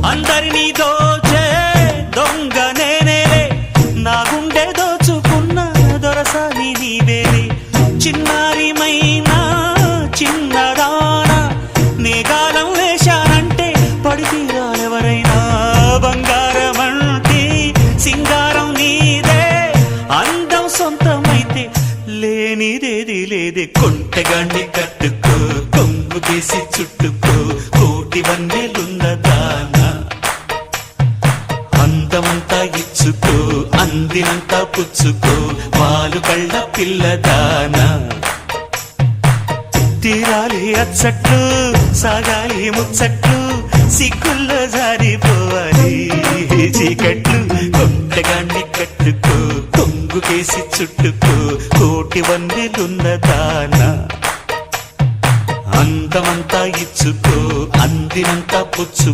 అందరినీ దోచే దొంగ నేనేలే, నా గుండె దోచుకున్న దొరసాని నీవేలే. చిన్నారిమైనా చిన్నదానా నేగాలం వేశానంటే పడితీరాలెవరైనా. బంగారమంటే సింగారం నీదే, అందం సొంతమైతే లేనిదేది లేదే. కొంటగాన్ని కట్టుకో, కొంగు తీసి చుట్టుకో, కోటి వన్నెలున్నదానా. అందమంతా ఇచ్చుకో, అందినంతా పుచ్చుకో, వాలు కళ్ళ పిల్లదానా. తీరాలి అచ్చట్లు, సాగాలి ముచ్చట్లు, సిగ్గుల్లో జారిపోవాలి చీకట్లు. కొంటగాన్ని కట్టుకో, కొంగు కేసి చుట్టుకో, కోటి వన్నెలున్నదానా. అందమంతా ఇచ్చుకో, అందినంతా పుచ్చుకో.